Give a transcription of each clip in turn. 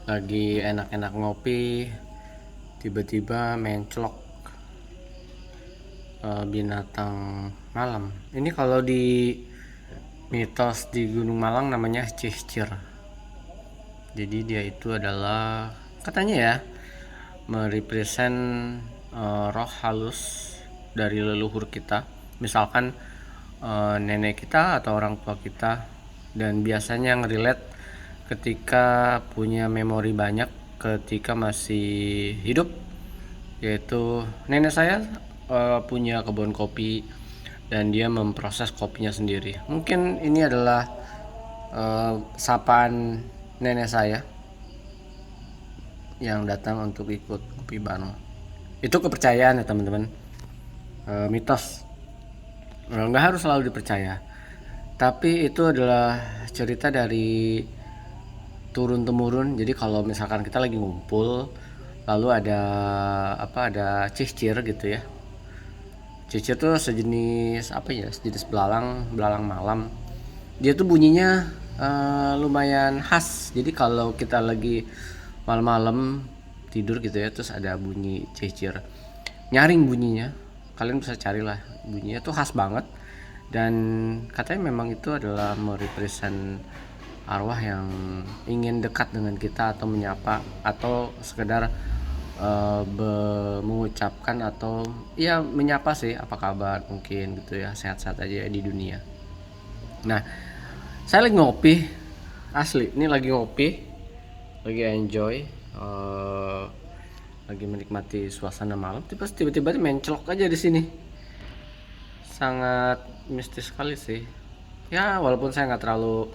lagi enak-enak ngopi, tiba-tiba menclok binatang malam. Ini kalau di mitos di Gunung Malang namanya cihcir. Jadi dia itu adalah katanya ya merepresent roh halus dari leluhur kita. Misalkan nenek kita atau orang tua kita, dan biasanya ngerelate ketika punya memori banyak ketika masih hidup, yaitu nenek saya punya kebun kopi dan dia memproses kopinya sendiri. Mungkin ini adalah sapaan nenek saya yang datang untuk ikut kopi bareng. Itu kepercayaan ya teman-teman, mitos. Nggak harus selalu dipercaya, tapi itu adalah cerita dari turun temurun. Jadi kalau misalkan kita lagi ngumpul lalu ada cicir gitu ya. Cicir tuh sejenis sejenis belalang malam. Dia tuh bunyinya lumayan khas. Jadi kalau kita lagi malam-malam tidur gitu ya, terus ada bunyi cicir, nyaring bunyinya, kalian bisa carilah, bunyinya tuh khas banget. Dan katanya memang itu adalah merepresent arwah yang ingin dekat dengan kita atau menyapa atau sekedar mengucapkan atau ya menyapa sih, apa kabar, mungkin gitu ya, sehat-sehat aja ya di dunia. Nah, saya lagi ngopi, asli ini lagi ngopi, lagi enjoy, lagi menikmati suasana malam, tiba-tiba menclok aja di sini. Sangat mistis sekali sih ya, walaupun saya nggak terlalu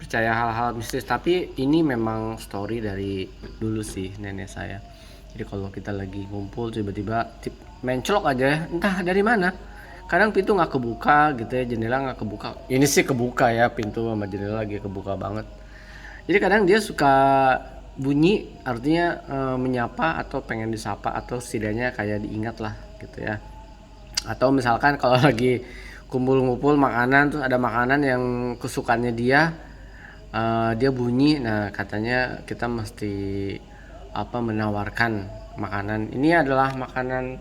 percaya hal-hal mistis, tapi ini memang story dari dulu sih nenek saya. Jadi kalau kita lagi ngumpul tiba-tiba menclok aja, entah dari mana. Kadang pintu nggak kebuka gitu ya, jendela nggak kebuka. Ini sih kebuka ya, pintu sama jendela lagi kebuka banget. Jadi kadang dia suka bunyi, artinya menyapa atau pengen disapa atau setidaknya kayak diingat lah gitu ya. Atau misalkan kalau lagi kumpul-kumpul makanan, terus ada makanan yang kesukaannya dia, dia bunyi, nah katanya kita mesti menawarkan makanan ini adalah makanan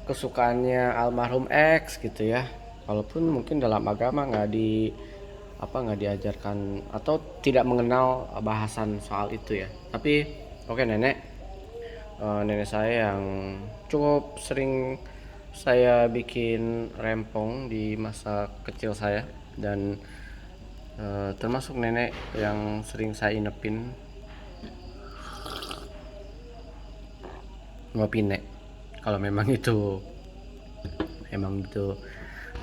kesukaannya almarhum X gitu ya. Walaupun mungkin dalam agama nggak diajarkan atau tidak mengenal bahasan soal itu ya, tapi oke, nenek saya yang cukup sering saya bikin rempong di masa kecil saya, dan termasuk nenek yang sering saya inepin ngopi nek, kalau memang itu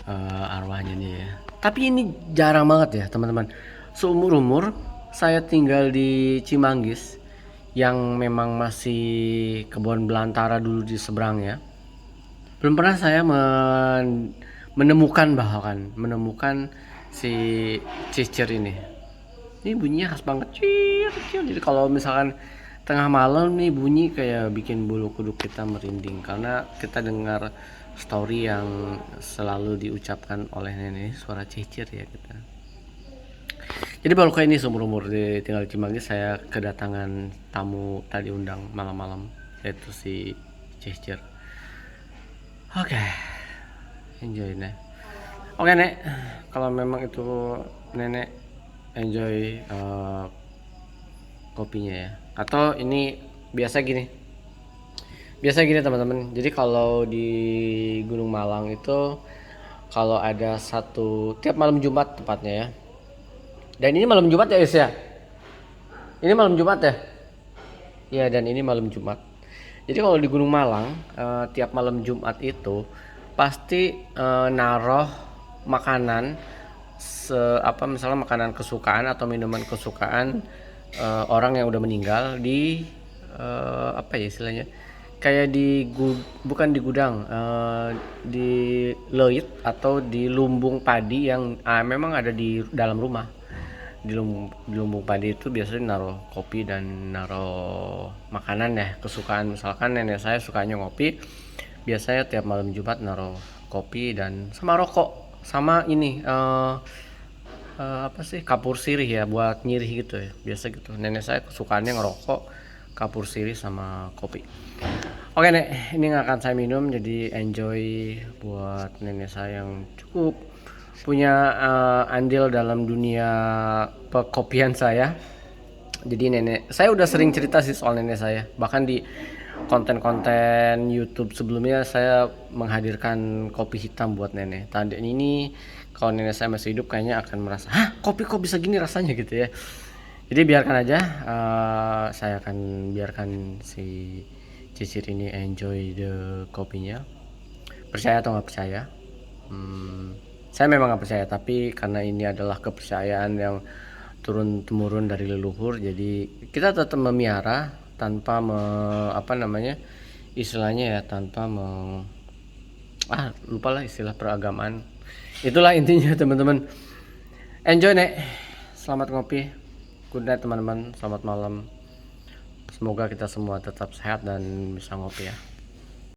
arwahnya nih ya. Tapi ini jarang banget ya teman-teman. Seumur umur saya tinggal di Cimanggis, yang memang masih kebun belantara dulu di seberangnya, belum pernah saya menemukan si cicir ini. Ini bunyinya khas banget, cir cir. Jadi kalau misalkan tengah malam nih bunyi, kayak bikin bulu kuduk kita merinding karena kita dengar story yang selalu diucapkan oleh nenek, suara cicir ya kita. Jadi baru kayak ini seumur umur tinggal di Cimanggis saya kedatangan tamu tadi undang malam-malam, yaitu si cicir. Oke, enjoy nih. Oke nek, kalau memang itu nenek enjoy kopinya ya. Atau ini biasa gini. Biasa gini teman-teman. Jadi kalau di Gunung Malang itu kalau ada tiap malam Jumat tepatnya ya. Dan ini malam Jumat ya, Is ya. Ini malam Jumat ya. Ya, dan ini malam Jumat. Jadi kalau di Gunung Malang tiap malam Jumat itu pasti naruh makanan misalnya makanan kesukaan atau minuman kesukaan orang yang udah meninggal di istilahnya kayak bukan di gudang, di loit atau di lumbung padi yang memang ada di dalam rumah. Di lumbung padi itu biasanya naruh kopi dan naruh makanan ya kesukaan. Misalkan nenek saya sukanya ngopi, biasanya tiap malam Jumat naruh kopi dan sama rokok, sama ini apa sih, kapur sirih ya, buat nyirih gitu ya, biasa gitu. Nenek saya kesukaannya ngerokok, kapur sirih sama kopi. Oke nek, ini nggak akan saya minum, jadi enjoy buat nenek saya yang cukup punya andil dalam dunia perkopian saya. Jadi nenek saya udah sering cerita sih soal nenek saya, bahkan di konten-konten YouTube sebelumnya saya menghadirkan kopi hitam buat nenek. Tadi ini kalau nenek saya masih hidup kayaknya akan merasa, hah, kopi kok bisa gini rasanya gitu ya. Jadi biarkan aja, saya akan biarkan si Cicir ini enjoy the kopinya. Percaya atau nggak percaya, saya memang nggak percaya, tapi karena ini adalah kepercayaan yang turun temurun dari leluhur, jadi kita tetap memelihara tanpa apa namanya istilahnya ya, tanpa lupa lah istilah peragamaan. Itulah intinya teman-teman. Enjoy nek, selamat ngopi, good night teman-teman, selamat malam. Semoga kita semua tetap sehat dan bisa ngopi ya.